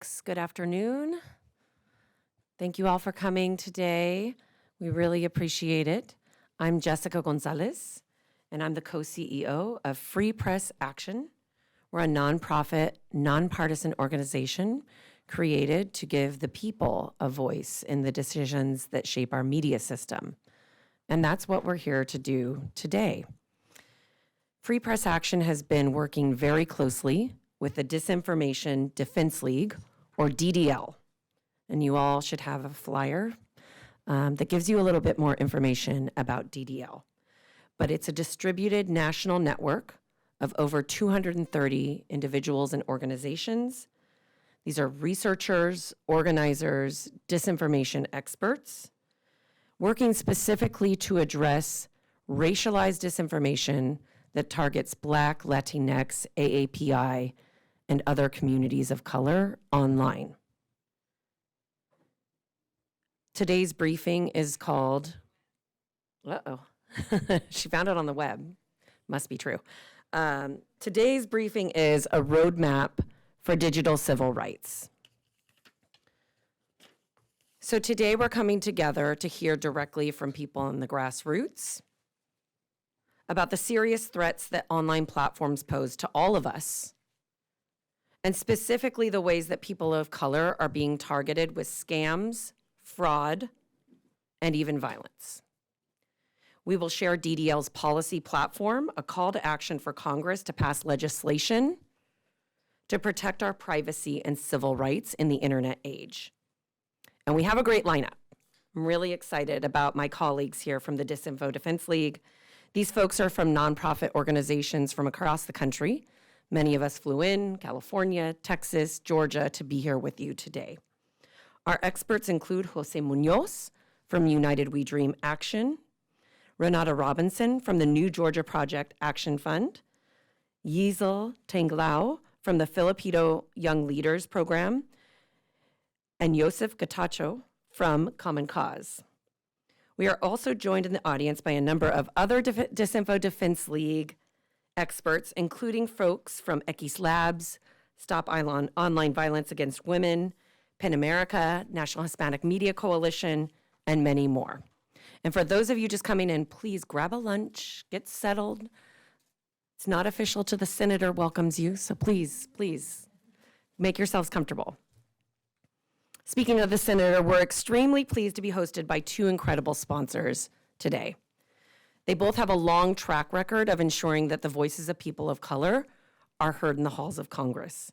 Good afternoon. Thank you all for coming today. We really appreciate it. I'm Jessica Gonzalez, and I'm the co-CEO of Free Press Action. We're a nonprofit, nonpartisan organization created to give the people a voice in the decisions that shape our media system. And that's what we're here to do today. Free Press Action has been working very closely with the Disinformation Defense League, or DDL. And you all should have a flyer that gives you a little bit more information about DDL. But it's a distributed national network of over 230 individuals and organizations. These are researchers, organizers, disinformation experts, working specifically to address racialized disinformation that targets Black, Latinx, AAPI, and other communities of color online. Today's briefing is called, she found it on the web, must be true. Today's briefing is a roadmap for digital civil rights. So today we're coming together to hear directly from people in the grassroots about the serious threats that online platforms pose to all of us, and specifically the ways that people of color are being targeted with scams, fraud, and even violence. We will share DDL's policy platform, a call to action for Congress to pass legislation to protect our privacy and civil rights in the internet age. And we have a great lineup. I'm really excited about my colleagues here from the Disinfo Defense League. These folks are from nonprofit organizations from across the country. Many of us flew in, California, Texas, Georgia, to be here with you today. Our experts include Jose Munoz from United We Dream Action, Renata Robinson from the New Georgia Project Action Fund, Yizel Tanglao from the Filipino Young Leaders Program, and Yosef Gatacho from Common Cause. We are also joined in the audience by a number of other Disinfo Defense League experts, including folks from Equis Labs, Stop Online Violence Against Women, PEN America, National Hispanic Media Coalition, and many more. And for those of you just coming in, please grab a lunch, get settled. It's not official till the senator welcomes you, so please make yourselves comfortable. Speaking of the senator, we're extremely pleased to be hosted by two incredible sponsors today. They both have a long track record of ensuring that the voices of people of color are heard in the halls of Congress.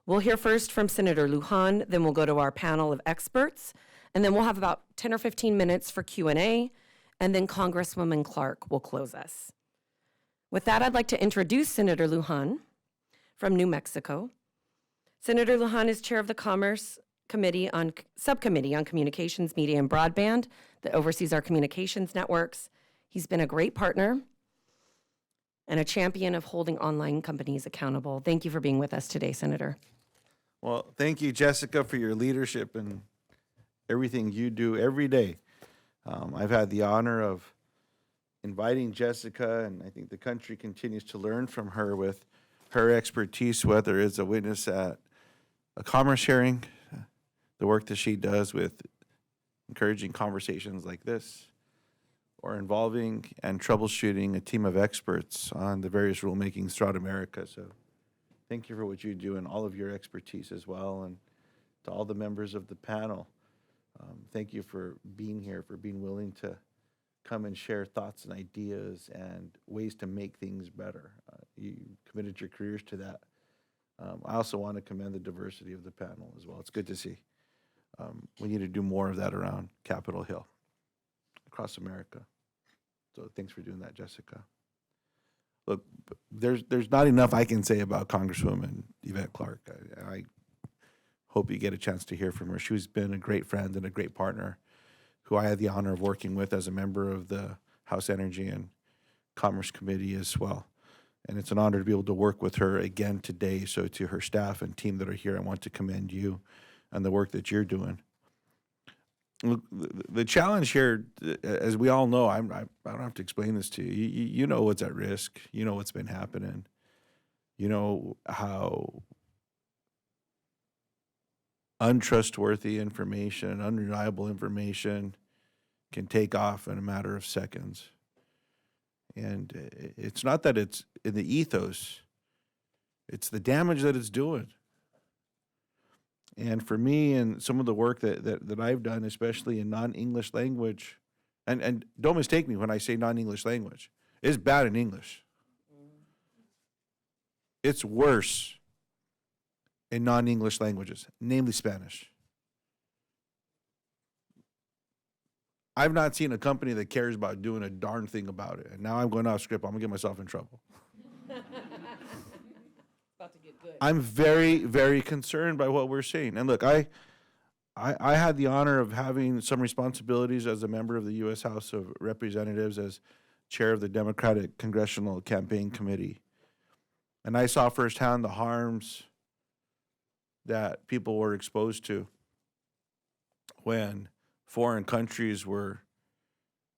We'll hear first from Senator Lujan, then we'll go to our panel of experts, and then we'll have about 10 or 15 minutes for Q&A, and then Congresswoman Clark will close us. With that, I'd like to introduce Senator Lujan from New Mexico. Senator Lujan is chair of the Commerce Subcommittee on Communications, Media, and Broadband that oversees our communications networks. He's been a great partner and a champion of holding online companies accountable. Thank you for being with us today, Senator. Well, thank you, Jessica, for your leadership and everything you do every day. I've had the honor of inviting Jessica, and I think the country continues to learn from her with her expertise, whether it's a witness at a commerce hearing, the work that she does with encouraging conversations like this, or involving and troubleshooting a team of experts on the various rulemakings throughout America. So thank you for what you do and all of your expertise as well. And to all the members of the panel, thank you for being here, for being willing to come and share thoughts and ideas and ways to make things better. You committed your careers to that. I also want to commend the diversity of the panel as well. It's good to see. We need to do more of that around Capitol Hill, across America. So thanks for doing that, Jessica. Look, there's not enough I can say about Congresswoman Yvette Clarke. I hope you get a chance to hear from her. She's been a great friend and a great partner who I had the honor of working with as a member of the House Energy and Commerce Committee as well. And it's an honor to be able to work with her again today. So to her staff and team that are here, I want to commend you and the work that you're doing. Look, the challenge here, as we all know, I don't have to explain this to you. You know what's at risk. You know what's been happening. You know how untrustworthy information, unreliable information can take off in a matter of seconds. And it's not that it's in the ethos, it's the damage that it's doing. And for me, and some of the work that I've done, especially in non-English language, and don't mistake me when I say non-English language, it's bad in English. It's worse in non-English languages, namely Spanish. I've not seen a company that cares about doing a darn thing about it. And now I'm going off script. I'm going to get myself in trouble. About to get good. I'm very, very concerned by what we're seeing. And look, I had the honor of having some responsibilities as a member of the U.S. House of Representatives, as chair of the Democratic Congressional Campaign Committee. And I saw firsthand the harms that people were exposed to when foreign countries were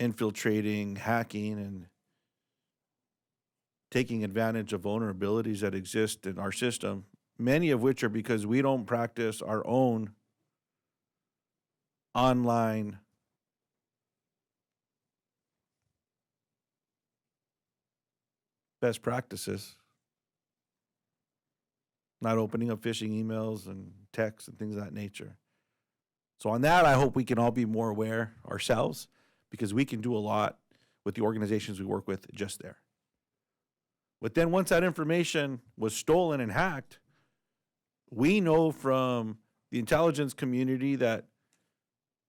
infiltrating, hacking, and taking advantage of vulnerabilities that exist in our system, many of which are because we don't practice our own online best practices. Not opening up phishing emails and texts and things of that nature. So on that, I hope we can all be more aware ourselves, because we can do a lot with the organizations we work with just there. But then once that information was stolen and hacked, we know from the intelligence community that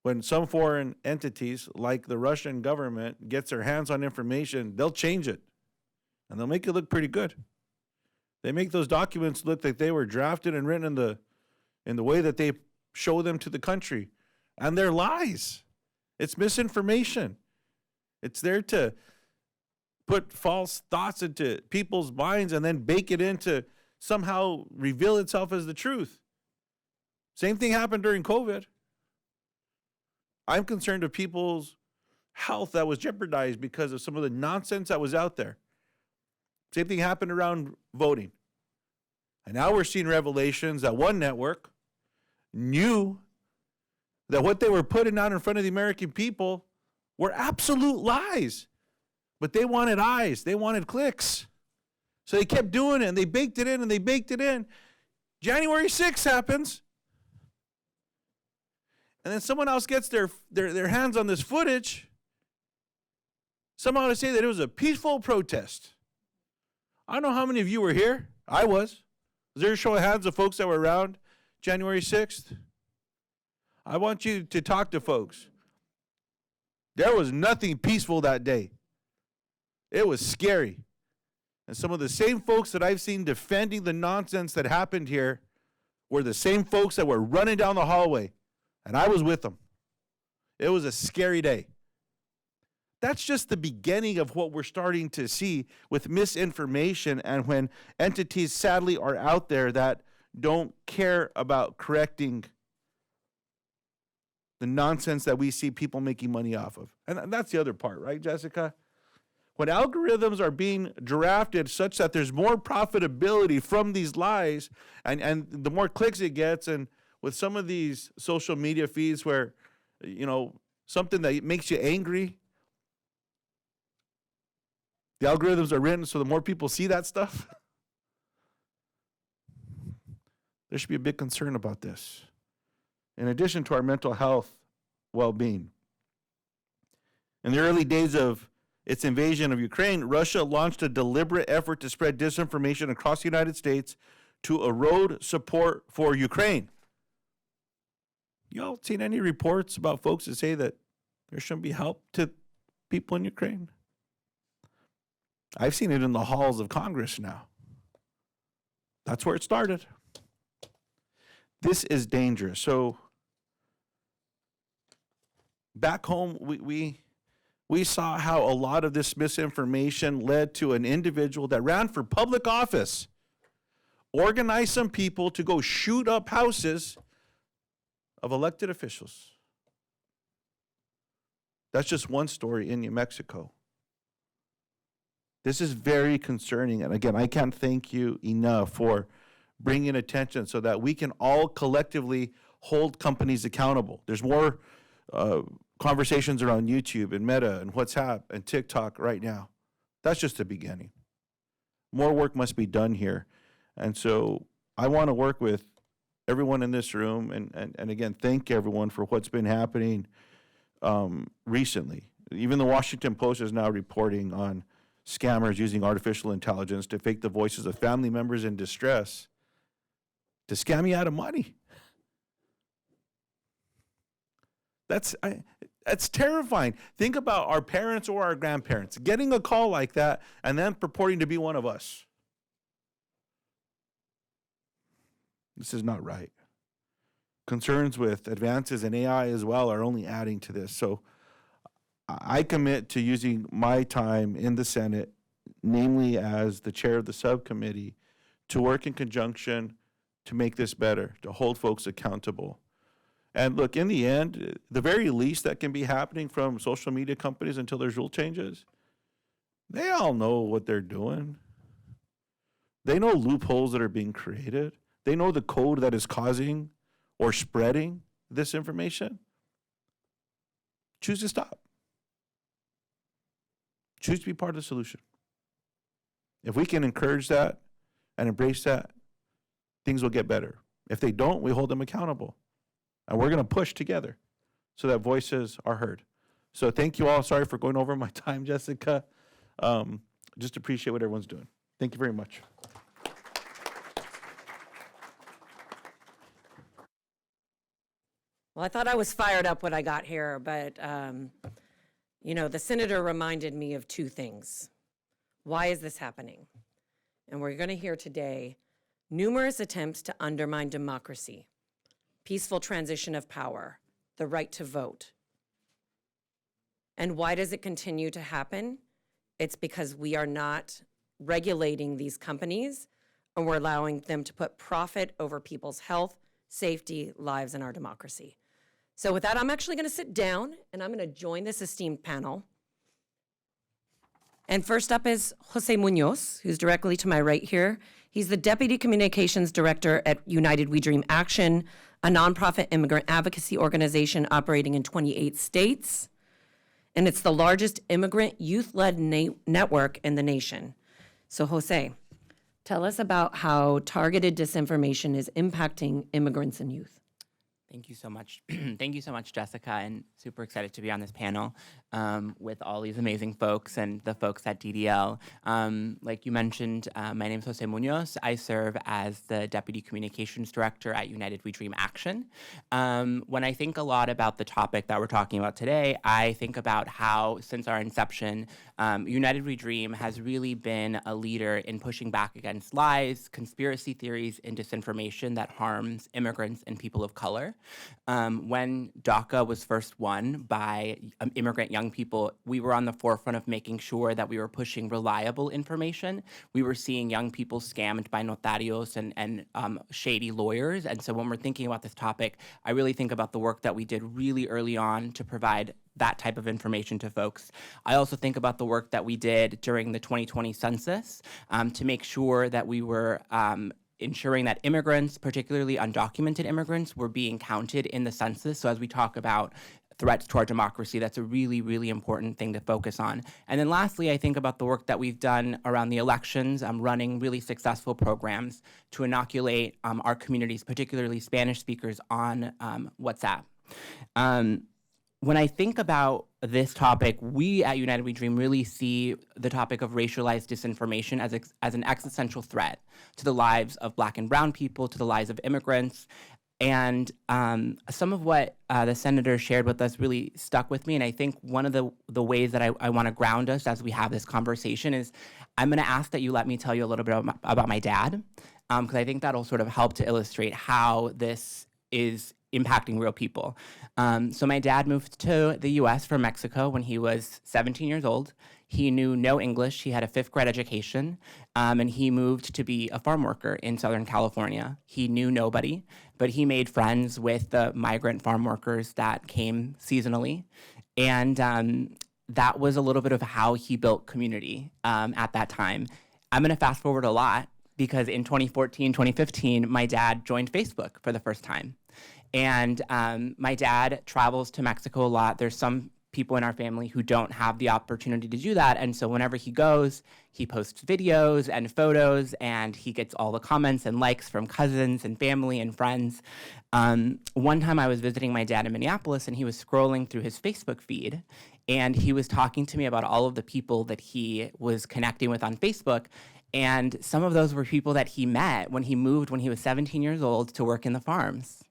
when some foreign entities like the Russian government gets their hands on information, they'll change it and they'll make it look pretty good. They make those documents look like they were drafted and written in the way that they show them to the country. And they're lies. It's misinformation. It's there to put false thoughts into people's minds and then bake it into somehow reveal itself as the truth. Same thing happened during COVID. I'm concerned of people's health that was jeopardized because of some of the nonsense that was out there. Same thing happened around voting. And now we're seeing revelations that one network knew that what they were putting out in front of the American people were absolute lies. But they wanted eyes. They wanted clicks. So they kept doing it, and they baked it in, and they baked it in. January 6th happens. And then someone else gets their hands on this footage, somehow to say that it was a peaceful protest. I don't know how many of you were here. I was. Was there a show of hands of folks that were around January 6th? I want you to talk to folks. There was nothing peaceful that day. It was scary. And some of the same folks that I've seen defending the nonsense that happened here were the same folks that were running down the hallway. And I was with them. It was a scary day. That's just the beginning of what we're starting to see with misinformation, and when entities sadly are out there that don't care about correcting the nonsense that we see people making money off of. And that's the other part, right, Jessica? When algorithms are being drafted such that there's more profitability from these lies, and the more clicks it gets, and with some of these social media feeds where, you know, something that makes you angry, the algorithms are written so the more people see that stuff, there should be a big concern about this. In addition to our mental health well-being. In the early days of its invasion of Ukraine, Russia launched a deliberate effort to spread disinformation across the United States to erode support for Ukraine. Y'all seen any reports about folks that say that there shouldn't be help to people in Ukraine? I've seen it in the halls of Congress now. That's where it started. This is dangerous. So back home, we saw how a lot of this misinformation led to an individual that ran for public office, organized some people to go shoot up houses of elected officials. That's just one story in New Mexico. This is very concerning. And again, I can't thank you enough for bringing attention so that we can all collectively hold companies accountable. There's more conversations around YouTube and Meta and WhatsApp and TikTok right now. That's just the beginning. More work must be done here. And so I want to work with everyone in this room and again, thank everyone for what's been happening recently. Even the Washington Post is now reporting on scammers using artificial intelligence to fake the voices of family members in distress to scam you out of money. That's terrifying. Think about our parents or our grandparents getting a call like that and then purporting to be one of us. This is not right. Concerns with advances in AI as well are only adding to this. So I commit to using my time in the Senate, namely as the chair of the subcommittee, to work in conjunction to make this better, to hold folks accountable. And look, in the end, the very least that can be happening from social media companies until there's rule changes, they all know what they're doing. They know loopholes that are being created. They know the code that is causing or spreading this information. Choose to stop. Choose to be part of the solution. If we can encourage that and embrace that, things will get better. If they don't, we hold them accountable. And we're going to push together so that voices are heard. So thank you all. Sorry for going over my time, Jessica. Just appreciate what everyone's doing. Thank you very much. Well, I thought I was fired up when I got here, but, the senator reminded me of two things. Why is this happening? And we're going to hear today numerous attempts to undermine democracy, peaceful transition of power, the right to vote. And why does it continue to happen? It's because we are not regulating these companies and we're allowing them to put profit over people's health, safety, lives, and our democracy. So with that, I'm actually going to sit down and I'm going to join this esteemed panel. And first up is Jose Munoz, who's directly to my right here. He's the Deputy Communications Director at United We Dream Action, a nonprofit immigrant advocacy organization operating in 28 states. And it's the largest immigrant youth-led network in the nation. So Jose, tell us about how targeted disinformation is impacting immigrants and youth. Thank you so much. Thank you so much, Jessica, and super excited to be on this panel with all these amazing folks and the folks at DDL. Like you mentioned, my name is Jose Munoz. I serve as the Deputy Communications Director at United We Dream Action. When I think a lot about the topic that we're talking about today, I think about how, since our inception, United We Dream has really been a leader in pushing back against lies, conspiracy theories, and disinformation that harms immigrants and people of color. When DACA was first won by immigrant young people, we were on the forefront of making sure that we were pushing reliable information. We were seeing young people scammed by notarios and shady lawyers. And so when we're thinking about this topic, I really think about the work that we did really early on to provide that type of information to folks. I also think about the work that we did during the 2020 census to make sure that we were ensuring that immigrants, particularly undocumented immigrants, were being counted in the census. So as we talk about threats to our democracy, that's a really, really important thing to focus on. And then lastly, I think about the work that we've done around the elections, running really successful programs to inoculate our communities, particularly Spanish speakers, on WhatsApp. When I think about this topic, we at United We Dream really see the topic of racialized disinformation as an existential threat to the lives of Black and Brown people, to the lives of immigrants. And some of what the senator shared with us really stuck with me. And I think one of the ways that I want to ground us as we have this conversation is I'm going to ask that you let me tell you a little bit about my dad, because I think that'll sort of help to illustrate how this is impacting real people. So my dad moved to the U.S. from Mexico when he was 17 years old. He knew no English. He had a 5th grade education, and he moved to be a farm worker in Southern California. He knew nobody, but he made friends with the migrant farm workers that came seasonally. And that was a little bit of how he built community at that time. I'm going to fast forward a lot because in 2014, 2015, my dad joined Facebook for the first time. And my dad travels to Mexico a lot. There's some people in our family who don't have the opportunity to do that. And so whenever he goes, he posts videos and photos, and he gets all the comments and likes from cousins and family and friends. One time I was visiting my dad in Minneapolis, and he was scrolling through his Facebook feed, and he was talking to me about all of the people that he was connecting with on Facebook. And some of those were people that he met when he moved when he was 17 years old to work in the farms.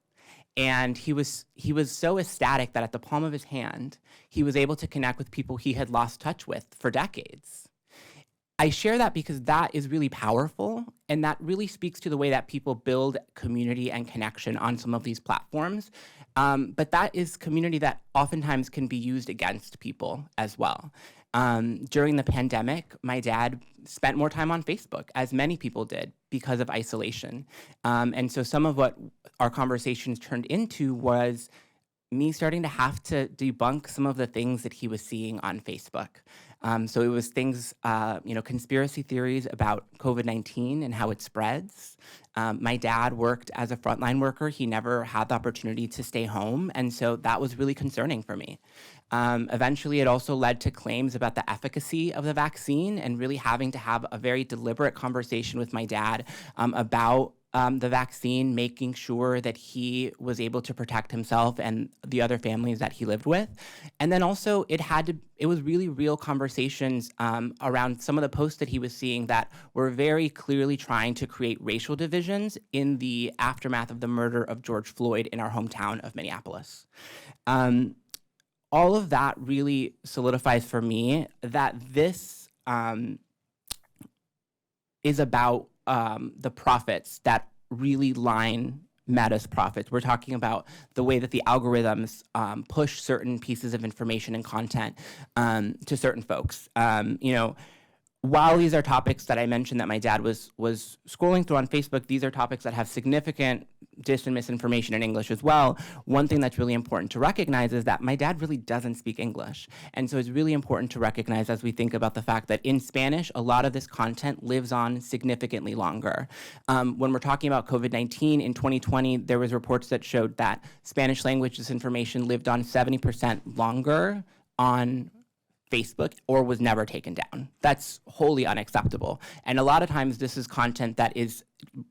And he was so ecstatic that at the palm of his hand, he was able to connect with people he had lost touch with for decades. I share that because that is really powerful, and that really speaks to the way that people build community and connection on some of these platforms. But that is community that oftentimes can be used against people as well. During the pandemic, my dad spent more time on Facebook, as many people did, because of isolation. And so some of what our conversations turned into was me starting to have to debunk some of the things that he was seeing on Facebook. So it was things, conspiracy theories about COVID-19 and how it spreads. My dad worked as a frontline worker. He never had the opportunity to stay home. And so that was really concerning for me. Eventually, it also led to claims about the efficacy of the vaccine, and really having to have a very deliberate conversation with my dad about the vaccine, making sure that he was able to protect himself and the other families that he lived with. And then also it was really real conversations around some of the posts that he was seeing that were very clearly trying to create racial divisions in the aftermath of the murder of George Floyd in our hometown of Minneapolis. All of that really solidifies for me that this is about the profits that really line Meta's profits. We're talking about the way that the algorithms push certain pieces of information and content to certain folks. While these are topics that I mentioned that my dad was scrolling through on Facebook, these are topics that have significant dis and misinformation in English as well. One thing that's really important to recognize is that my dad really doesn't speak English. And so it's really important to recognize as we think about the fact that in Spanish, a lot of this content lives on significantly longer. When we're talking about COVID-19 in 2020, there was reports that showed that Spanish language disinformation lived on 70% longer on Facebook or was never taken down. That's wholly unacceptable. And a lot of times this is content that is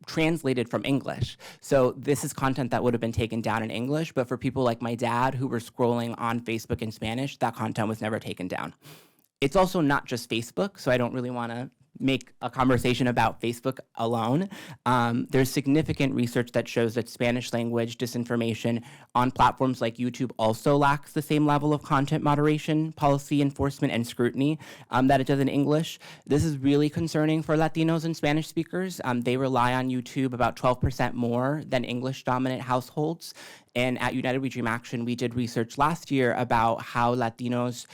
translated from English. So this is content that would have been taken down in English, but for people like my dad who were scrolling on Facebook in Spanish, that content was never taken down. It's also not just Facebook, so I don't really want to make a conversation about Facebook alone. There's significant research that shows that Spanish language disinformation on platforms like YouTube also lacks the same level of content moderation, policy enforcement, and scrutiny that it does in English. This is really concerning for Latinos and Spanish speakers. They rely on YouTube about 12% more than English-dominant households. And at United We Dream Action, we did research last year about how Latinos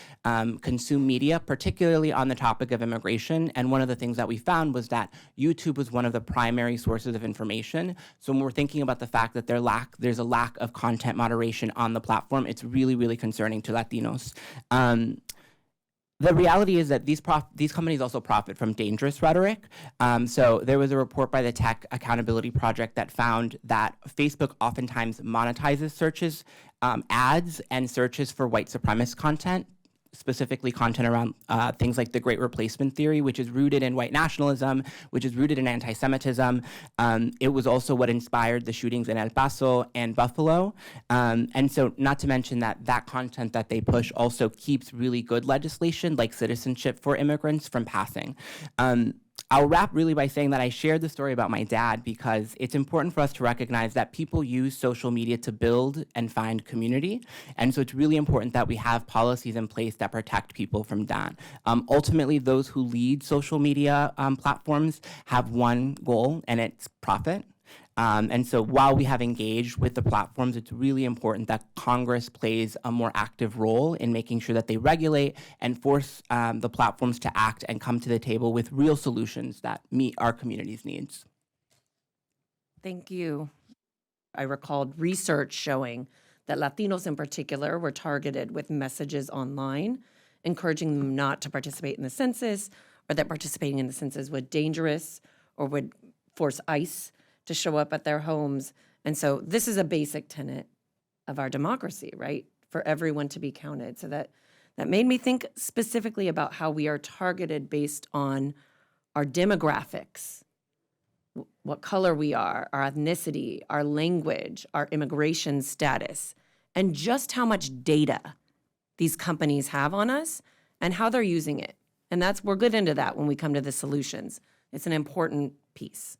consume media, particularly on the topic of immigration. And one of the things that we found was that YouTube was one of the primary sources of information. So when we're thinking about the fact that there's a lack of content moderation on the platform, it's really, really concerning to Latinos. The reality is that these companies also profit from dangerous rhetoric. So there was a report by the Tech Accountability Project that found that Facebook oftentimes monetizes searches, ads, and searches for white supremacist content, specifically content around things like the Great Replacement theory, which is rooted in white nationalism, which is rooted in anti-Semitism. It was also what inspired the shootings in El Paso and Buffalo. And so not to mention that content that they push also keeps really good legislation like citizenship for immigrants from passing. I'll wrap really by saying that I shared the story about my dad because it's important for us to recognize that people use social media to build and find community. And so it's really important that we have policies in place that protect people from that. Ultimately, those who lead social media platforms have one goal, and it's profit. And so while we have engaged with the platforms, it's really important that Congress plays a more active role in making sure that they regulate and force the platforms to act and come to the table with real solutions that meet our community's needs. Thank you. I recalled research showing that Latinos in particular were targeted with messages online, encouraging them not to participate in the census, or that participating in the census was dangerous or would force ICE to show up at their homes And so this is a basic tenet of our democracy, right? For everyone to be counted. So that made me think specifically about how we are targeted based on our demographics, what color we are, our ethnicity, our language, our immigration status, and just how much data these companies have on us and how they're using it. And we'll get into that when we come to the solutions. It's an important piece.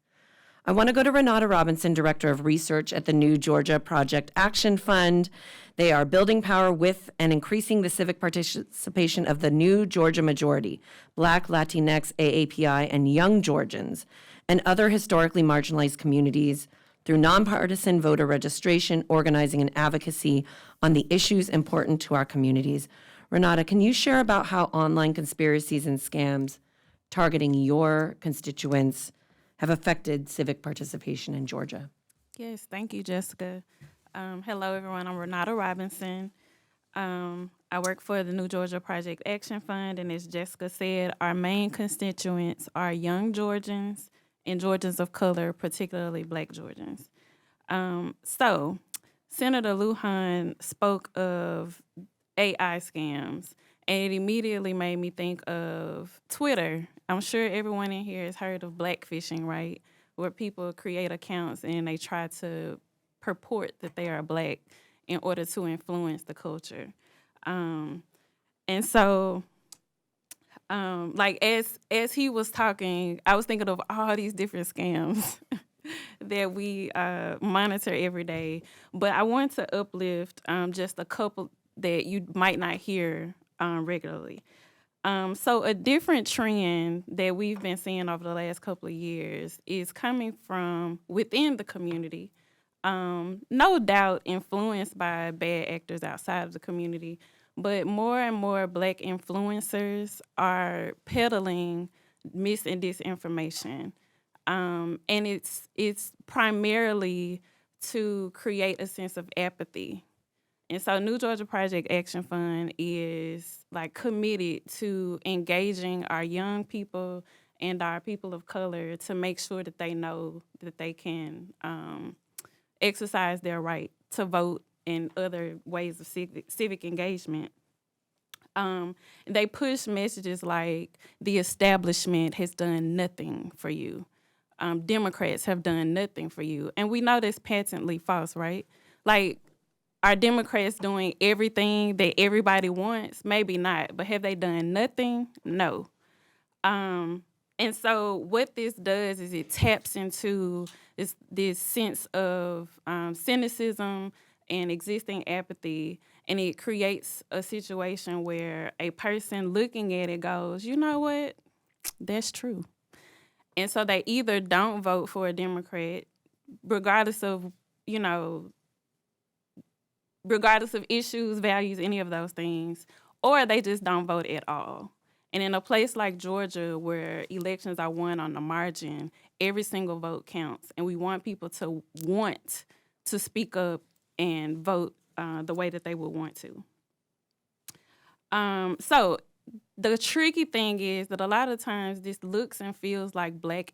I want to go to Renata Robinson, Director of Research at the New Georgia Project Action Fund. They are building power with and increasing the civic participation of the New Georgia majority, Black, Latinx, AAPI, and young Georgians, and other historically marginalized communities through nonpartisan voter registration, organizing, and advocacy on the issues important to our communities. Renata, can you share about how online conspiracies and scams targeting your constituents have affected civic participation in Georgia? Yes, thank you, Jessica. Hello, everyone. I'm Renata Robinson. I work for the New Georgia Project Action Fund, and as Jessica said, our main constituents are young Georgians and Georgians of color, particularly Black Georgians. So, Senator Lujan spoke of AI scams, and it immediately made me think of Twitter. I'm sure everyone in here has heard of blackfishing, right? Where people create accounts and they try to purport that they are Black in order to influence the culture. And so, like as he was talking, I was thinking of all these different scams that we monitor every day. But I want to uplift just a couple that you might not hear regularly. So a different trend that we've been seeing over the last couple of years is coming from within the community. No doubt influenced by bad actors outside of the community, but more and more Black influencers are peddling mis and disinformation. And it's primarily to create a sense of apathy. And so New Georgia Project Action Fund is like committed to engaging our young people and our people of color to make sure that they know that they can exercise their right to vote and other ways of civic engagement. They push messages like the establishment has done nothing for you. Democrats have done nothing for you. And we know that's patently false, right? Like, are Democrats doing everything that everybody wants? Maybe not. But have they done nothing? No. And so what this does is it taps into this sense of cynicism and existing apathy, and it creates a situation where a person looking at it goes, you know what? That's true. And so they either don't vote for a Democrat, regardless of, regardless of issues, values, any of those things, or they just don't vote at all. And in a place like Georgia, where elections are won on the margin, every single vote counts. And we want people to want to speak up and vote the way that they would want to. So the tricky thing is that a lot of times this looks and feels like Black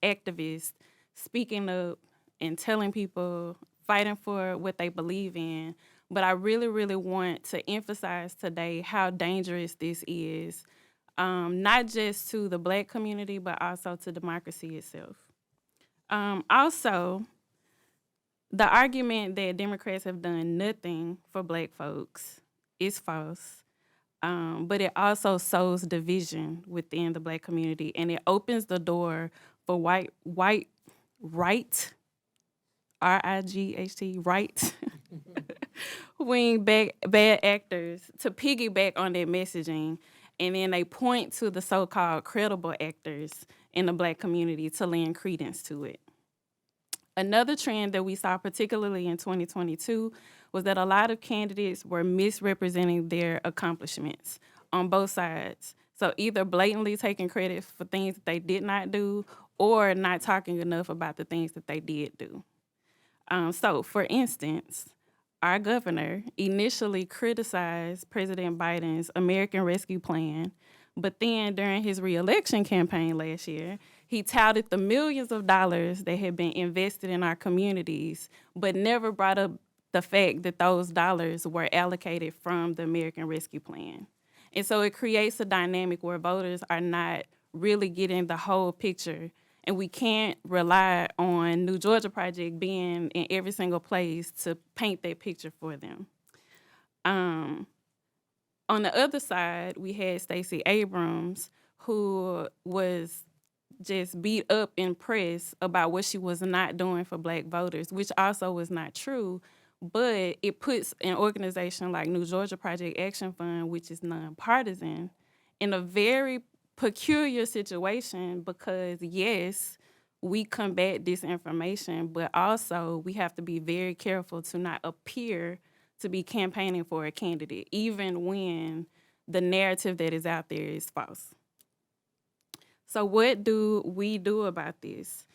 activists speaking up and telling people, fighting for what they believe in. But I really, really want to emphasize today how dangerous this is, not just to the Black community, but also to democracy itself. Also, the argument that Democrats have done nothing for Black folks is false, but it also sows division within the Black community, and it opens the door for right, R-I-G-H-T, right, wing bad actors to piggyback on their messaging, and then they point to the so-called credible actors in the Black community to lend credence to it. Another trend that we saw, particularly in 2022, was that a lot of candidates were misrepresenting their accomplishments on both sides. So either blatantly taking credit for things that they did not do, or not talking enough about the things that they did do. So, for instance, our governor initially criticized President Biden's American Rescue Plan, but then during his re-election campaign last year, He touted the millions of dollars that had been invested in our communities, but never brought up the fact that those dollars were allocated from the American Rescue Plan. And so it creates a dynamic where voters are not really getting the whole picture, and we can't rely on New Georgia Project being in every single place to paint that picture for them. On the other side, we had Stacey Abrams, who was just beat up in press about what she was not doing for Black voters, which also was not true. But it puts an organization like New Georgia Project Action Fund, which is nonpartisan, in a very peculiar situation because, yes, we combat disinformation, but also we have to be very careful to not appear to be campaigning for a candidate, even when the narrative that is out there is false. So what do we do about this?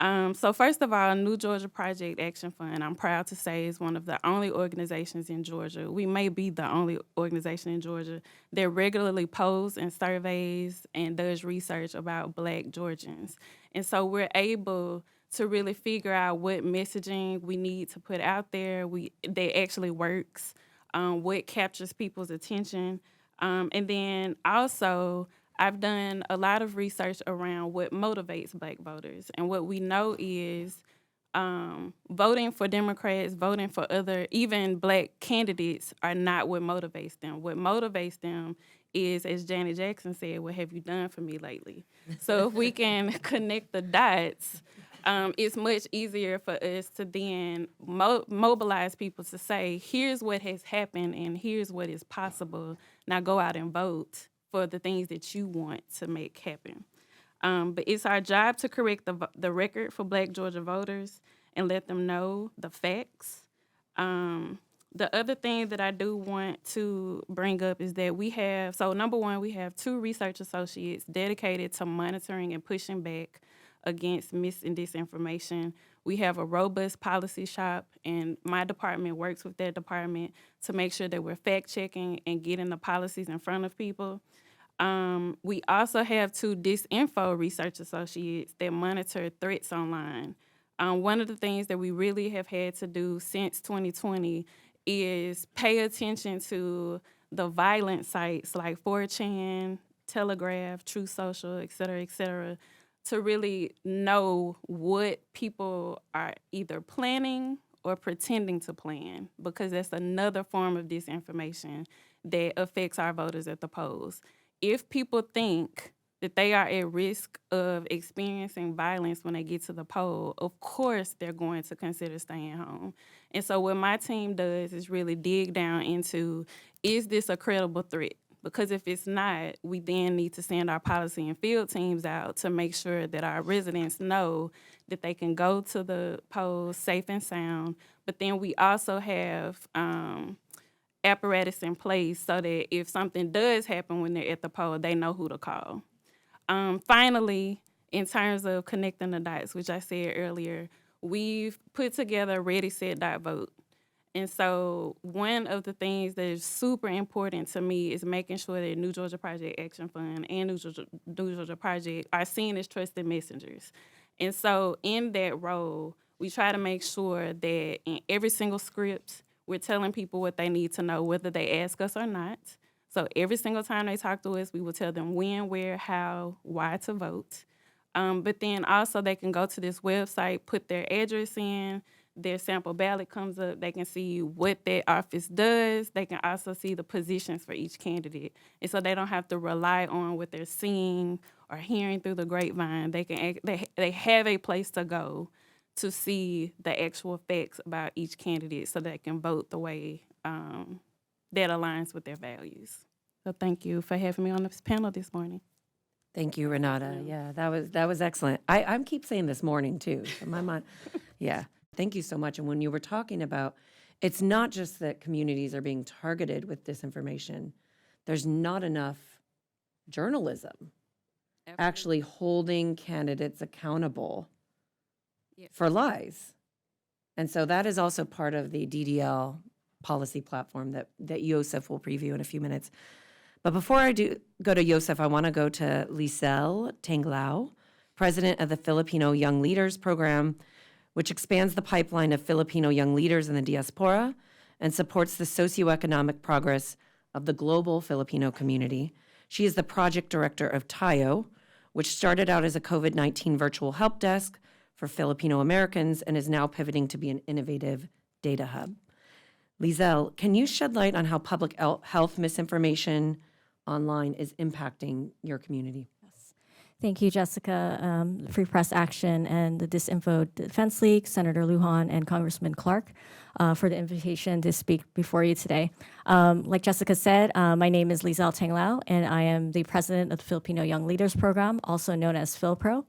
So first of all, New Georgia Project Action Fund, I'm proud to say, is one of the only organizations in Georgia. We may be the only organization in Georgia that regularly polls and surveys and does research about Black Georgians. And so we're able to really figure out what messaging we need to put out there that actually works, what captures people's attention. And then also, I've done a lot of research around what motivates Black voters. And what we know is voting for Democrats, voting for other, even Black candidates are not what motivates them. What motivates them is, as Janet Jackson said, what have you done for me lately? So if we can connect the dots, it's much easier for us to then mobilize people to say, here's what has happened and here's what is possible. Now go out and vote for the things that you want to make happen. But it's our job to correct the record for Black Georgia voters and let them know the facts. The other thing that I do want to bring up is that we have, so number one, we have 2 research associates dedicated to monitoring and pushing back against mis and disinformation. We have a robust policy shop, and my department works with that department to make sure that we're fact-checking and getting the policies in front of people. We also have 2 Disinfo research associates that monitor threats online. One of the things that we really have had to do since 2020 is pay attention to the violent sites like 4chan, Telegraph, Truth Social, et cetera, to really know what people are either planning or pretending to plan, because that's another form of disinformation that affects our voters at the polls. If people think that they are at risk of experiencing violence when they get to the poll, of course they're going to consider staying home. And so what my team does is really dig down into, is this a credible threat? Because if it's not, we then need to send our policy and field teams out to make sure that our residents know that they can go to the polls safe and sound. But then we also have apparatus in place so that if something does happen when they're at the poll, they know who to call. Finally, in terms of connecting the dots, which I said earlier, we've put together Ready, Set, Vote. And so one of the things that is super important to me is making sure that New Georgia Project Action Fund and New Georgia Project are seen as trusted messengers. And so in that role, we try to make sure that in every single script, we're telling people what they need to know, whether they ask us or not. So every single time they talk to us, we will tell them when, where, how, why to vote. But then also they can go to this website, put their address in, their sample ballot comes up, they can see what their office does. They can also see the positions for each candidate. And so they don't have to rely on what they're seeing or hearing through the grapevine. They have a place to go to see the actual facts about each candidate so they can vote the way that aligns with their values. So thank you for having me on this panel this morning. Thank you, Renata. Yeah, that was excellent. I keep saying this morning too. In my mind, yeah. Thank you so much. And when you were talking about, it's not just that communities are being targeted with disinformation. There's not enough journalism actually holding candidates accountable for lies. And so that is also part of the DDL policy platform that Yosef will preview in a few minutes. But before I go to Yosef, I want to go to Lisel Tanglao president of the Filipino Young Leaders Program, which expands the pipeline of Filipino young leaders in the diaspora and supports the socioeconomic progress of the global Filipino community. She is the project director of Tayo, which started out as a COVID-19 virtual help desk for Filipino Americans and is now pivoting to be an innovative data hub. Lizelle, can you shed light on how public health misinformation online is impacting your community? Thank you, Jessica, Free Press Action, and the Disinfo Defense League, Senator Lujan, and Congressman Clark for the invitation to speak before you today. Like Jessica said, my name is Lizelle Tanglao, and I am the president of the Filipino Young Leaders Program, also known as FilPro,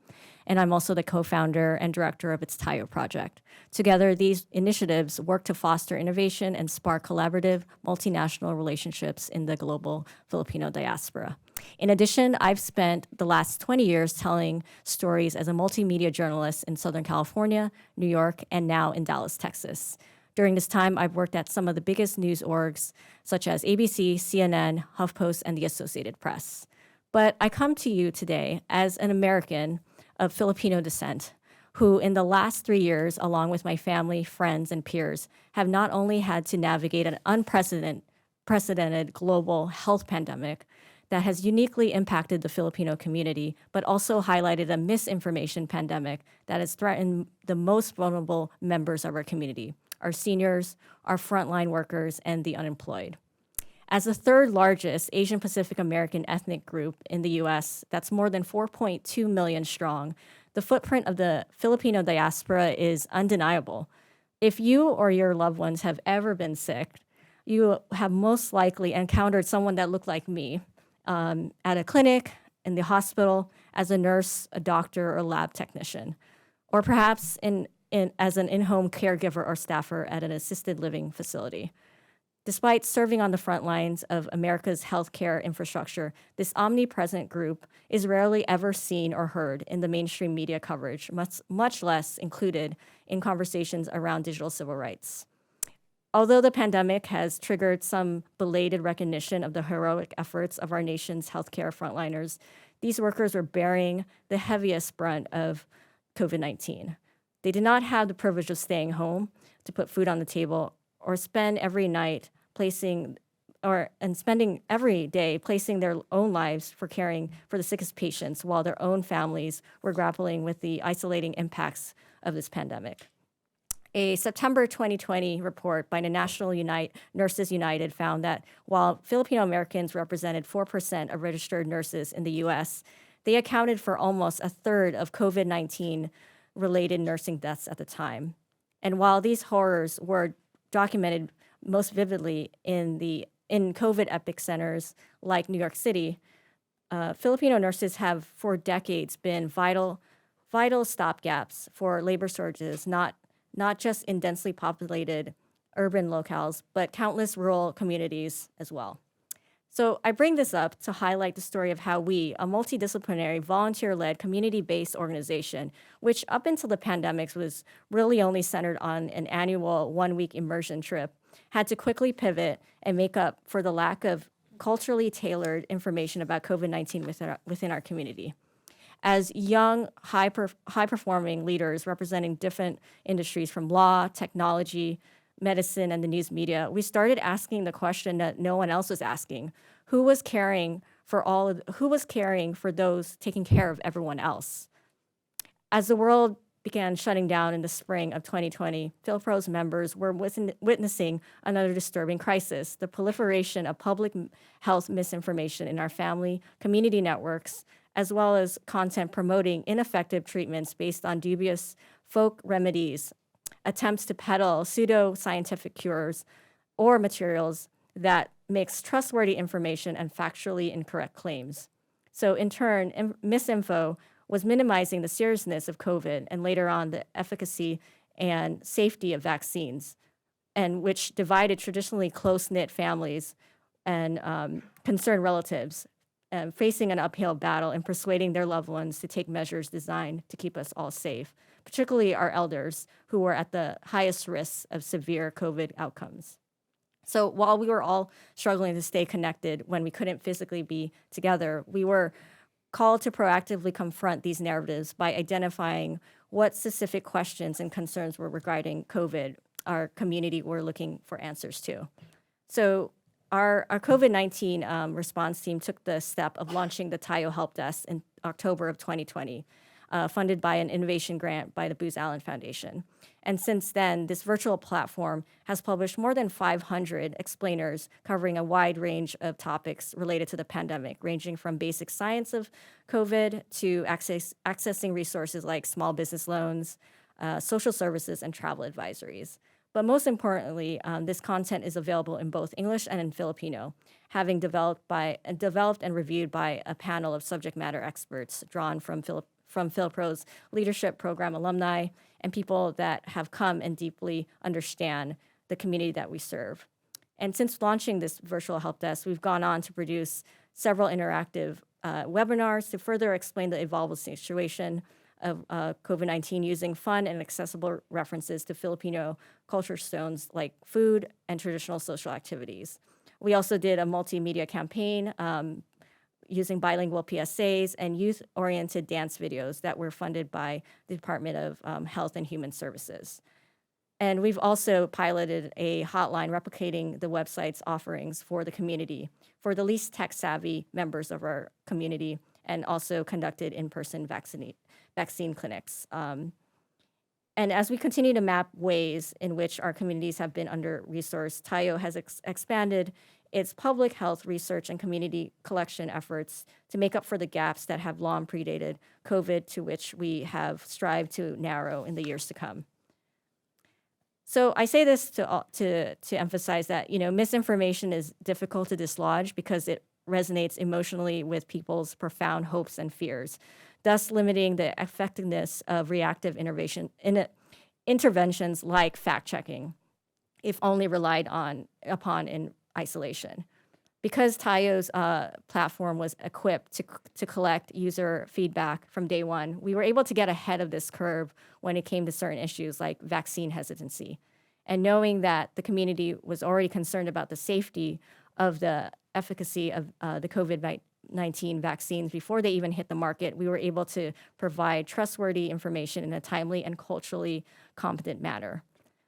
and I'm also the co-founder and director of its Tayo project. Together, these initiatives work to foster innovation and spark collaborative, multinational relationships in the global Filipino diaspora. In addition, I've spent the last 20 years telling stories as a multimedia journalist in Southern California, New York, and now in Dallas, Texas. During this time, I've worked at some of the biggest news orgs, such as ABC, CNN, HuffPost, and the Associated Press. But I come to you today as an American of Filipino descent, who in the last 3 years, along with my family, friends, and peers, have not only had to navigate an unprecedented global health pandemic that has uniquely impacted the Filipino community, but also highlighted a misinformation pandemic that has threatened the most vulnerable members of our community, our seniors, our frontline workers, and the unemployed. As the third largest Asian Pacific American ethnic group in the US, that's more than 4.2 million strong, the footprint of the Filipino diaspora is undeniable. If you or your loved ones have ever been sick, you have most likely encountered someone that looked like me at a clinic, in the hospital, as a nurse, a doctor, or lab technician, or perhaps as an in-home caregiver or staffer at an assisted living facility. Despite serving on the front lines of America's healthcare infrastructure, this omnipresent group is rarely ever seen or heard in the mainstream media coverage, much less included in conversations around digital civil rights. Although the pandemic has triggered some belated recognition of the heroic efforts of our nation's healthcare frontliners, these workers are bearing the heaviest brunt of COVID-19. They did not have the privilege of staying home to put food on the table or spending every day placing their own lives for caring for the sickest patients while their own families were grappling with the isolating impacts of this pandemic. A September 2020 report by the National Nurses United found that while Filipino Americans represented 4% of registered nurses in the U.S., they accounted for almost a third of COVID-19 related nursing deaths at the time. And while these horrors were documented most vividly in COVID epicenters like New York City, Filipino nurses have for decades been vital stopgaps for labor shortages, not just in densely populated urban locales, but countless rural communities as well. So I bring this up to highlight the story of how we, a multidisciplinary, volunteer-led, community-based organization, which up until the pandemic was really only centered on an annual one-week immersion trip, had to quickly pivot and make up for the lack of culturally tailored information about COVID-19 within our community. As young, high-performing leaders representing different industries from law, technology, medicine, and the news media, we started asking the question that no one else was asking: who was caring for those taking care of everyone else? As the world began shutting down in the spring of 2020, FilPro's members were witnessing another disturbing crisis: the proliferation of public health misinformation in our family, community networks, as well as content promoting ineffective treatments based on dubious folk remedies, attempts to peddle pseudo-scientific cures or materials that mix trustworthy information and factually incorrect claims. So in turn, misinfo was minimizing the seriousness of COVID and later on the efficacy and safety of vaccines, and which divided traditionally close-knit families and concerned relatives, facing an uphill battle in persuading their loved ones to take measures designed to keep us all safe, particularly our elders who were at the highest risks of severe COVID outcomes. So while we were all struggling to stay connected when we couldn't physically be together, we were call to proactively confront these narratives by identifying what specific questions and concerns were regarding COVID our community were looking for answers to. So our COVID-19 response team took the step of launching the Tayo Help Desk in October of 2020, funded by an innovation grant by the Booz Allen Foundation. And since then, this virtual platform has published more than 500 explainers covering a wide range of topics related to the pandemic, ranging from basic science of COVID to accessing resources like small business loans, social services, and travel advisories. But most importantly, this content is available in both English and in Filipino, having developed and reviewed by a panel of subject matter experts drawn from Philpro's leadership program alumni and people that have come and deeply understand the community that we serve. And since launching this virtual help desk, we've gone on to produce several interactive webinars to further explain the evolving situation of COVID-19 using fun and accessible references to Filipino culture stones like food and traditional social activities. We also did a multimedia campaign using bilingual PSAs and youth-oriented dance videos that were funded by the Department of Health and Human Services. And we've also piloted a hotline replicating the website's offerings for the community, for the least tech-savvy members of our community, and also conducted in-person vaccine clinics. And as we continue to map ways in which our communities have been under-resourced, Tayo has expanded its public health research and community collection efforts to make up for the gaps that have long predated COVID, to which we have strived to narrow in the years to come. So I say this to emphasize that, misinformation is difficult to dislodge because it resonates emotionally with people's profound hopes and fears, thus limiting the effectiveness of reactive interventions like fact-checking, if only relied upon in isolation. Because Tayo's platform was equipped to collect user feedback from day one, we were able to get ahead of this curve when it came to certain issues like vaccine hesitancy. And knowing that the community was already concerned about the safety of the efficacy of the COVID-19 vaccines before they even hit the market, we were able to provide trustworthy information in a timely and culturally competent manner.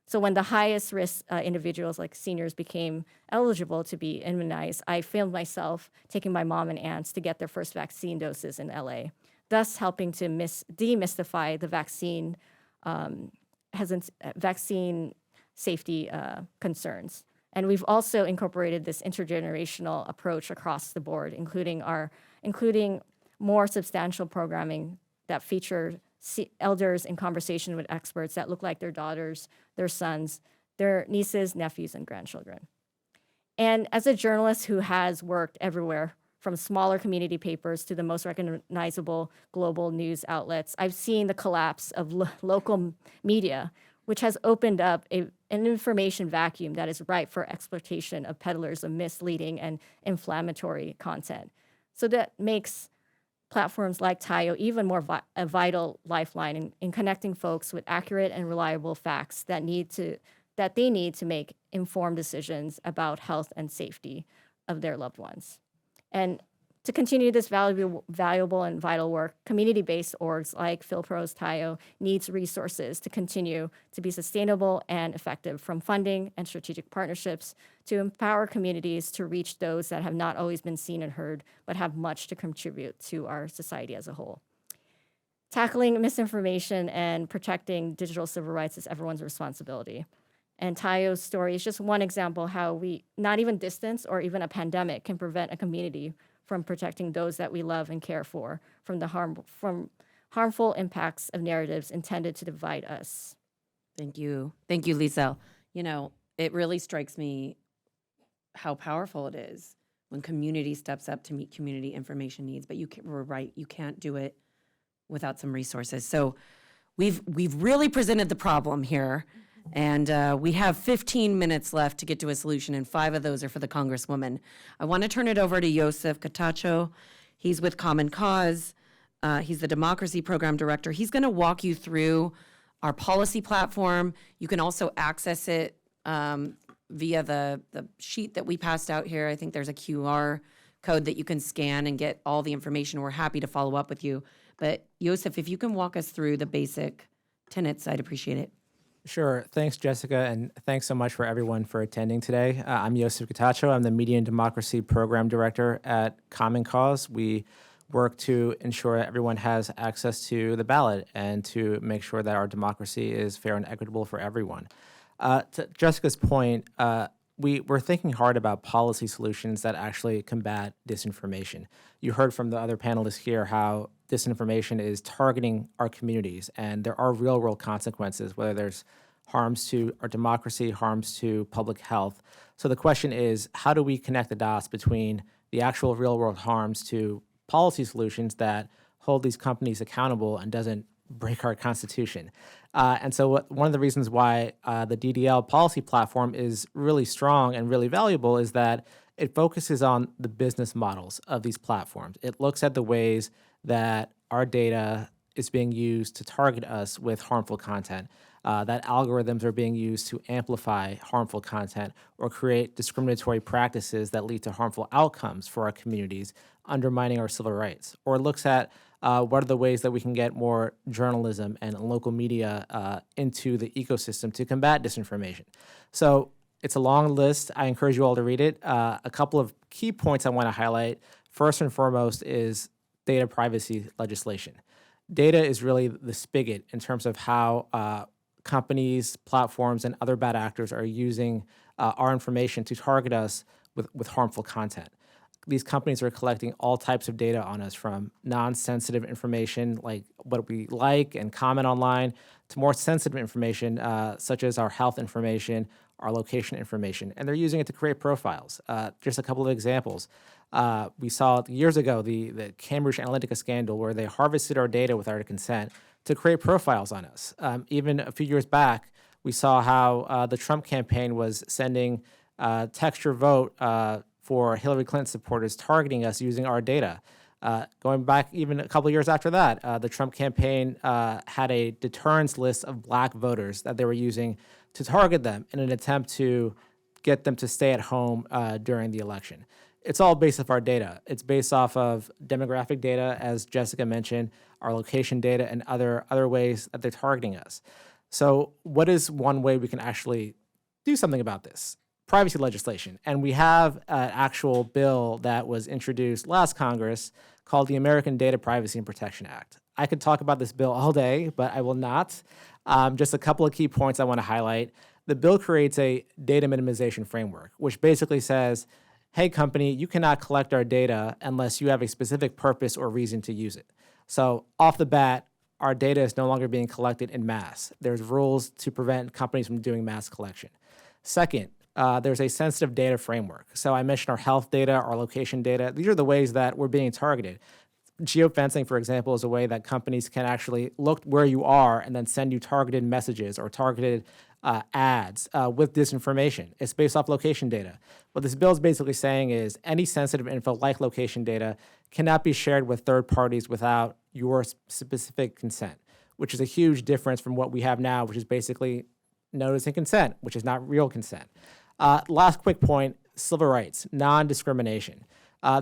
So when the highest risk individuals like seniors became eligible to be immunized, I filmed myself taking my mom and aunts to get their first vaccine doses in LA, thus helping to demystify the vaccine safety concerns. And we've also incorporated this intergenerational approach across the board, including more substantial programming that feature elders in conversation with experts that look like their daughters, their sons, their nieces, nephews, and grandchildren. And as a journalist who has worked everywhere, from smaller community papers to the most recognizable global news outlets, I've seen the collapse of local media, which has opened up an information vacuum that is ripe for exploitation of peddlers of misleading and inflammatory content. So that makes platforms like Tayo even more a vital lifeline in connecting folks with accurate and reliable facts that they need to make informed decisions about health and safety of their loved ones. And to continue this valuable and vital work, community-based orgs like Philpro's Tayo needs resources to continue to be sustainable and effective, from funding and strategic partnerships to empower communities to reach those that have not always been seen and heard, but have much to contribute to our society as a whole. Tackling misinformation and protecting digital civil rights is everyone's responsibility. And Tayo's story is just one example how not even distance or even a pandemic can prevent a community from protecting those that we love and care for from harmful impacts of narratives intended to divide us. Thank you. Thank you, Lisa. It really strikes me how powerful it is when community steps up to meet community information needs, but we're right, you can't do it without some resources. So we've really presented the problem here, and we have 15 minutes left to get to a solution, and 5 of those are for the Congresswoman. I want to turn it over to Yosef Catacho. He's with Common Cause. He's the Democracy Program Director. He's going to walk you through our policy platform. You can also access it via the sheet that we passed out here. I think there's a QR code that you can scan and get all the information. We're happy to follow up with you. But Yosef, if you can walk us through the basic tenets, I'd appreciate it. Sure. Thanks, Jessica, and thanks so much for everyone for attending today. I'm Yosef Gatacho. I'm the Media and Democracy Program Director at Common Cause. We work to ensure everyone has access to the ballot and to make sure that our democracy is fair and equitable for everyone. To Jessica's point, we're thinking hard about policy solutions that actually combat disinformation. You heard from the other panelists here how disinformation is targeting our communities, and there are real-world consequences, whether there's harms to our democracy, harms to public health. So the question is, how do we connect the dots between the actual real-world harms to policy solutions that hold these companies accountable and doesn't break our Constitution? And so one of the reasons why the DDL policy platform is really strong and really valuable is that it focuses on the business models of these platforms. It looks at the ways that our data is being used to target us with harmful content, that algorithms are being used to amplify harmful content or create discriminatory practices that lead to harmful outcomes for our communities, undermining our civil rights. Or it looks at what are the ways that we can get more journalism and local media into the ecosystem to combat disinformation. So it's a long list. I encourage you all to read it. A couple of key points I want to highlight. First and foremost is data privacy legislation. Data is really the spigot in terms of how companies, platforms, and other bad actors are using our information to target us with harmful content. These companies are collecting all types of data on us, from non-sensitive information like what we like and comment online to more sensitive information such as our health information, our location information, and they're using it to create profiles. Just a couple of examples. We saw years ago the Cambridge Analytica scandal where they harvested our data without our consent to create profiles on us. Even a few years back, we saw how the Trump campaign was sending text your vote for Hillary Clinton supporters, targeting us using our data. Going back even a couple of years after that, the Trump campaign had a deterrence list of black voters that they were using to target them in an attempt to get them to stay at home during the election. It's all based off our data. It's based off of demographic data, as Jessica mentioned, our location data, and other ways that they're targeting us. So what is one way we can actually do something about this? Privacy legislation. And we have an actual bill that was introduced last Congress called the American Data Privacy and Protection Act. I could talk about this bill all day, but I will not. Just a couple of key points I want to highlight. The bill creates a data minimization framework, which basically says, hey, company, you cannot collect our data unless you have a specific purpose or reason to use it. So off the bat, our data is no longer being collected in mass. There's rules to prevent companies from doing mass collection. Second, there's a sensitive data framework. So I mentioned our health data, our location data. These are the ways that we're being targeted. Geofencing, for example, is a way that companies can actually look where you are and then send you targeted messages or targeted ads with disinformation. It's based off location data. What this bill is basically saying is any sensitive info like location data cannot be shared with third parties without your specific consent, which is a huge difference from what we have now, which is basically notice and consent, which is not real consent. Last quick point, civil rights, non-discrimination.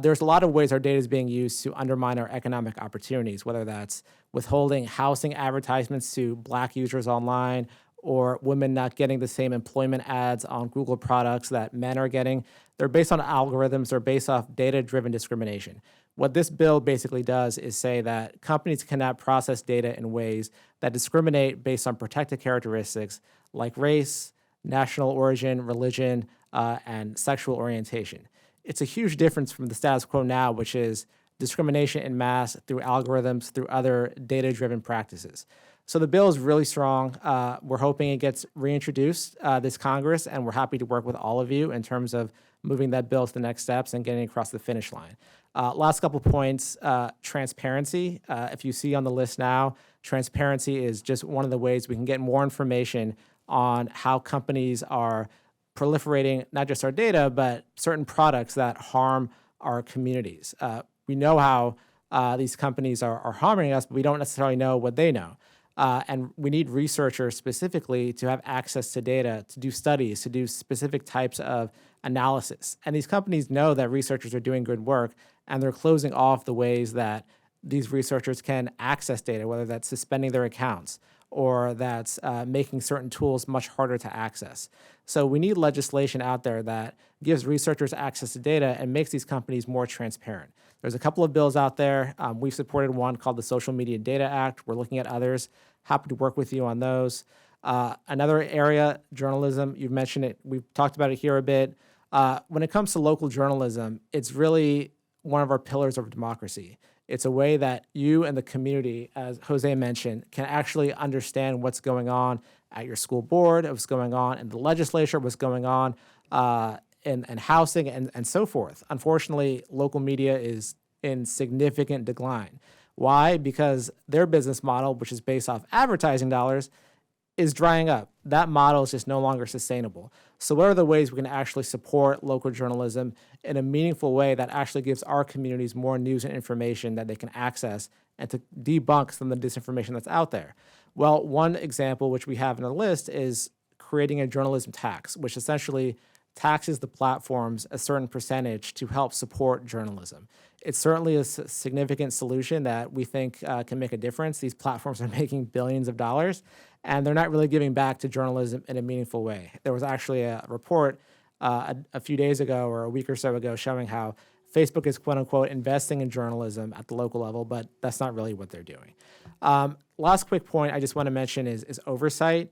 There's a lot of ways our data is being used to undermine our economic opportunities, whether that's withholding housing advertisements to black users online or women not getting the same employment ads on Google products that men are getting. They're based on algorithms. They're based off data-driven discrimination. What this bill basically does is say that companies cannot process data in ways that discriminate based on protected characteristics like race, national origin, religion, and sexual orientation. It's a huge difference from the status quo now, which is discrimination in mass through algorithms, through other data-driven practices. So the bill is really strong. We're hoping it gets reintroduced this Congress, and we're happy to work with all of you in terms of moving that bill to the next steps and getting across the finish line. Last couple points, transparency. If you see on the list now, transparency is just one of the ways we can get more information on how companies are proliferating not just our data, but certain products that harm our communities. We know how these companies are harming us, but we don't necessarily know what they know. And we need researchers specifically to have access to data, to do studies, to do specific types of analysis. And these companies know that researchers are doing good work, and they're closing off the ways that these researchers can access data, whether that's suspending their accounts or that's making certain tools much harder to access. So we need legislation out there that gives researchers access to data and makes these companies more transparent. There's a couple of bills out there. We've supported one called the Social Media Data Act. We're looking at others. Happy to work with you on those. Another area, journalism, you've mentioned it. We've talked about it here a bit. When it comes to local journalism, it's really one of our pillars of democracy. It's a way that you and the community, as Jose mentioned, can actually understand what's going on at your school board, what's going on in the legislature, what's going on in housing, and so forth. Unfortunately, local media is in significant decline. Why? Because their business model, which is based off advertising dollars, is drying up. That model is just no longer sustainable. So what are the ways we can actually support local journalism in a meaningful way that actually gives our communities more news and information that they can access and to debunk some of the disinformation that's out there? Well, one example which we have in the list is creating a journalism tax, which essentially taxes the platforms a certain percentage to help support journalism. It's certainly a significant solution that we think can make a difference. These platforms are making billions of dollars, and they're not really giving back to journalism in a meaningful way. There was actually a report a few days ago or a week or so ago showing how Facebook is, quote unquote, investing in journalism at the local level, but that's not really what they're doing. Last quick point I just want to mention is oversight.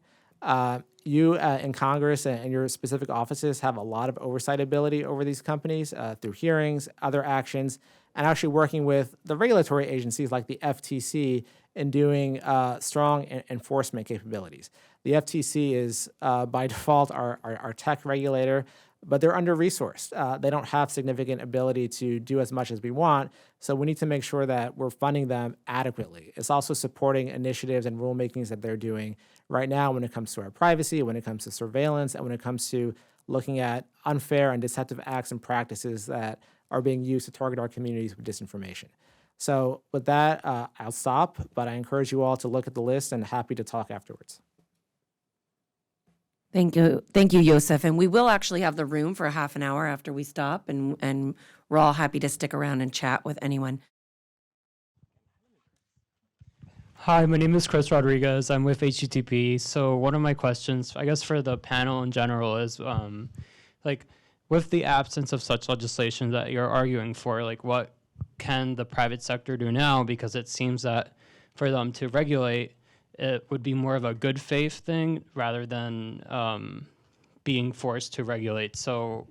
You in Congress and your specific offices have a lot of oversight ability over these companies through hearings, other actions, and actually working with the regulatory agencies like the FTC in doing strong enforcement capabilities. The FTC is by default our tech regulator, but they're under-resourced. They don't have significant ability to do as much as we want, so we need to make sure that we're funding them adequately. It's also supporting initiatives and rulemakings that they're doing right now when it comes to our privacy, when it comes to surveillance, and when it comes to looking at unfair and deceptive acts and practices that are being used to target our communities with disinformation. So with that, I'll stop, but I encourage you all to look at the list and happy to talk afterwards. Thank you, Yosef. And we will actually have the room for a half an hour after we stop, and we're all happy to stick around and chat with anyone. Hi, my name is Chris Rodriguez. I'm with HTTP. So one of my questions, I guess for the panel in general, is like with the absence of such legislation that you're arguing for, like what can the private sector do now? Because it seems that for them to regulate, it would be more of a good faith thing rather than being forced to regulate. So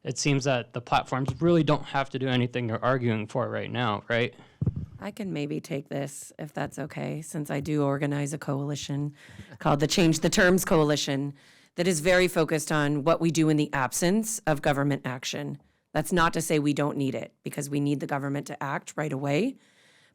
it seems that the platforms really don't have to do anything they're arguing for right now, right? I can maybe take this, if that's okay, since I do organize a coalition called the Change the Terms Coalition that is very focused on what we do in the absence of government action. That's not to say we don't need it, because we need the government to act right away,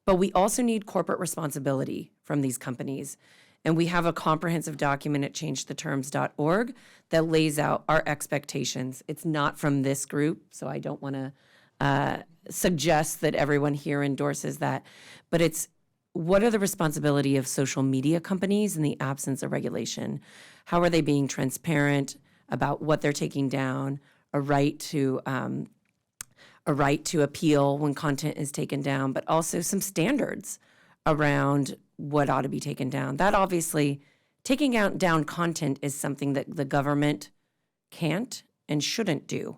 but we also need corporate responsibility from these companies. And we have a comprehensive document at changetheterms.org that lays out our expectations. It's not from this group, so I don't want to suggest that everyone here endorses that, but it's what are the responsibility of social media companies in the absence of regulation? How are they being transparent about what they're taking down? A right to appeal when content is taken down, but also some standards around what ought to be taken down. That obviously, taking down content is something that the government can't and shouldn't do,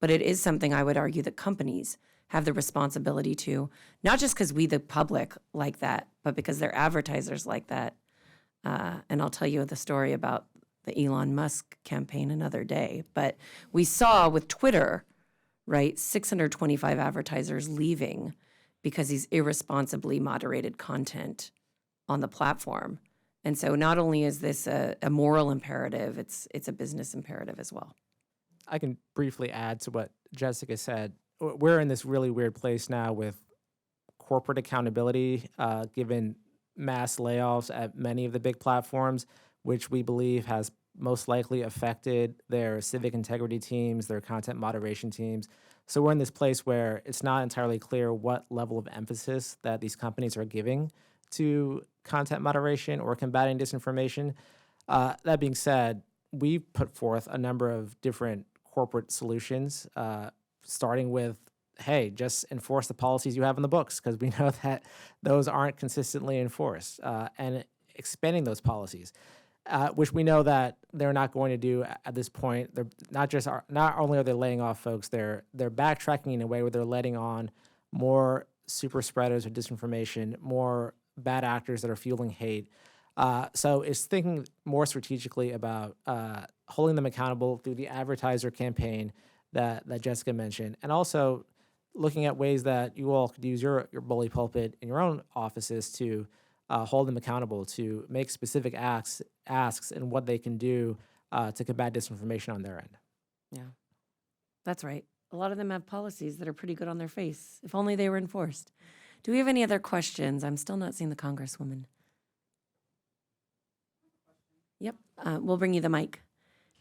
but it is something I would argue that companies have the responsibility to, not just because we, the public, like that, but because their advertisers like that. And I'll tell you the story about the Elon Musk campaign another day. But we saw with Twitter, right, 625 advertisers leaving because he's irresponsibly moderated content on the platform. And so not only is this a moral imperative, it's a business imperative as well. I can briefly add to what Jessica said. We're in this really weird place now with corporate accountability, given mass layoffs at many of the big platforms, which we believe has most likely affected their civic integrity teams, their content moderation teams. So we're in this place where it's not entirely clear what level of emphasis that these companies are giving to content moderation or combating disinformation. That being said, we put forth a number of different corporate solutions, starting with, hey, just enforce the policies you have in the books, because we know that those aren't consistently enforced, and expanding those policies, which we know that they're not going to do at this point. They're not only are they laying off folks, they're backtracking in a way where they're letting on more super spreaders of disinformation, more bad actors that are fueling hate. So it's thinking more strategically about holding them accountable through the advertiser campaign that Jessica mentioned, and also looking at ways that you all could use your bully pulpit in your own offices to hold them accountable, to make specific asks and what they can do to combat disinformation on their end. Yeah, that's right. A lot of them have policies that are pretty good on their face. If only they were enforced. Do we have any other questions? I'm still not seeing the Congresswoman. Yep, we'll bring you the mic.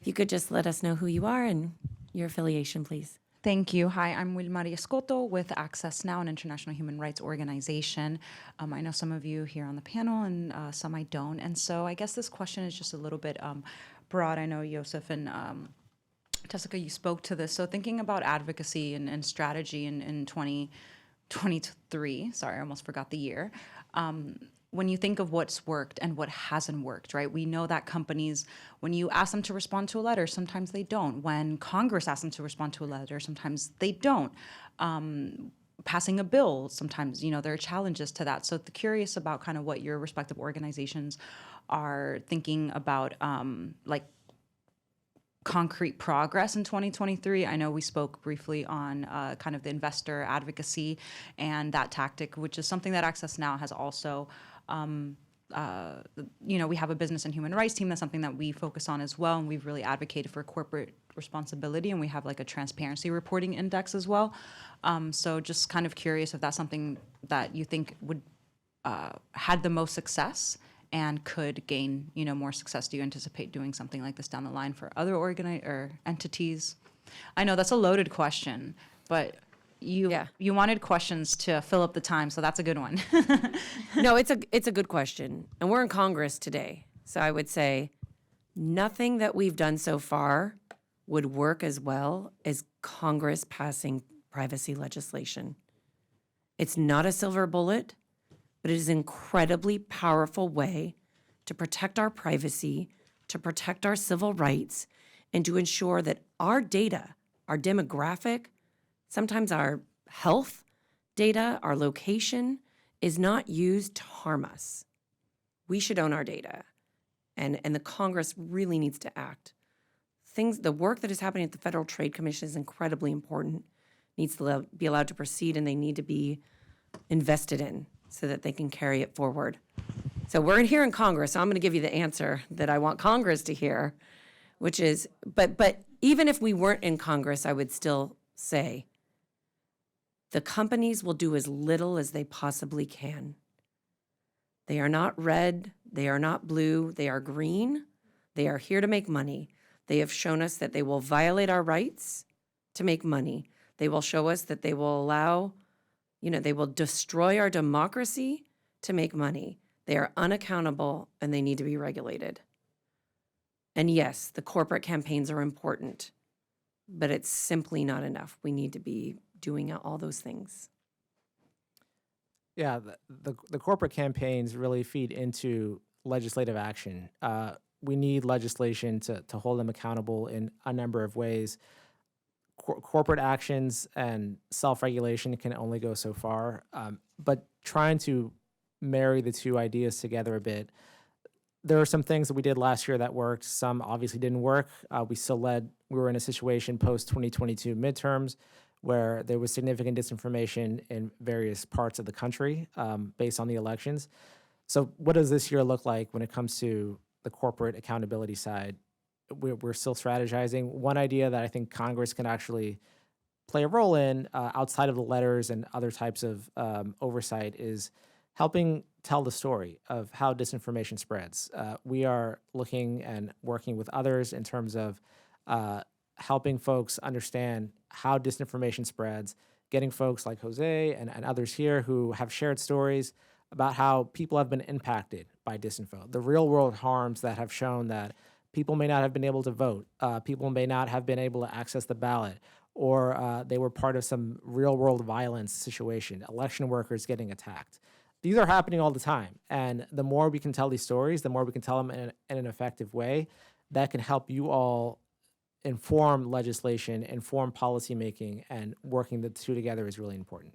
If you could just let us know who you are and your affiliation, please. Thank you. Hi, I'm Wilmar Escoto with Access Now, an international human rights organization. I know some of you here on the panel and some I don't. And so I guess this question is just a little bit broad. I know Joseph and Jessica, you spoke to this. So thinking about advocacy and strategy in 2023, sorry, I almost forgot the year. When you think of what's worked and what hasn't worked, right? We know that companies, when you ask them to respond to a letter, sometimes they don't. When Congress asks them to respond to a letter, sometimes they don't. Passing a bill, sometimes, there are challenges to that. So curious about kind of what your respective organizations are thinking about, like concrete progress in 2023. I know we spoke briefly on kind of the investor advocacy and that tactic, which is something that Access Now has also we have a business and human rights team. That's something that we focus on as well, and we've really advocated for corporate responsibility, and we have like a transparency reporting index as well. So just kind of curious if that's something that you think would had the most success and could gain more success. Do you anticipate doing something like this down the line for other entities? I know that's a loaded question, but you wanted questions to fill up the time, so that's a good one. No, it's a good question. And we're in Congress today. So I would say nothing that we've done so far would work as well as Congress passing privacy legislation. It's not a silver bullet, but it is an incredibly powerful way to protect our privacy, to protect our civil rights, and to ensure that our data, our demographic, sometimes our health data, our location, is not used to harm us. We should own our data. And the Congress really needs to act. The work that is happening at the Federal Trade Commission is incredibly important, needs to be allowed to proceed, and they need to be invested in so that they can carry it forward. So we're here in Congress, so I'm going to give you the answer that I want Congress to hear, which is, but even if we weren't in Congress, I would still say the companies will do as little as they possibly can. They are not red, they are not blue, they are green. They are here to make money. They have shown us that they will violate our rights to make money. They will show us that they will they will destroy our democracy to make money. They are unaccountable and they need to be regulated. And yes, the corporate campaigns are important, but it's simply not enough. We need to be doing all those things. Yeah, the corporate campaigns really feed into legislative action. We need legislation to hold them accountable in a number of ways. Corporate actions and self-regulation can only go so far, but trying to marry the two ideas together a bit. There are some things that we did last year that worked. Some obviously didn't work. We were in a situation post-2022 midterms where there was significant disinformation in various parts of the country based on the elections. So what does this year look like when it comes to the corporate accountability side? We're still strategizing. One idea that I think Congress can actually play a role in outside of the letters and other types of oversight is helping tell the story of how disinformation spreads. We are looking and working with others in terms of helping folks understand how disinformation spreads, getting folks like Jose and others here who have shared stories about how people have been impacted by disinfo, the real world harms that have shown that people may not have been able to vote, people may not have been able to access the ballot, or they were part of some real world violence situation, election workers getting attacked. These are happening all the time. And the more we can tell these stories, the more we can tell them in an effective way that can help you all inform legislation, inform policymaking, and working the two together is really important.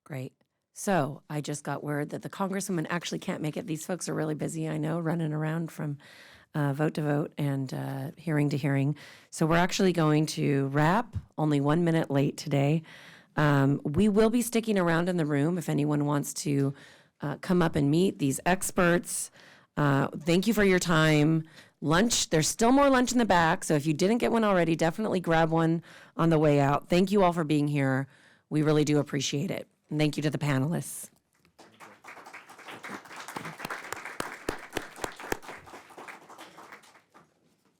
Great. So I just got word that the Congresswoman actually can't make it. These folks are really busy, I know, running around from vote to vote and hearing to hearing. So we're actually going to wrap, only 1 minute late today. We will be sticking around in the room if anyone wants to come up and meet these experts. Thank you for your time. Lunch, there's still more lunch in the back, so if you didn't get one already, definitely grab one on the way out. Thank you all for being here. We really do appreciate it. And thank you to the panelists.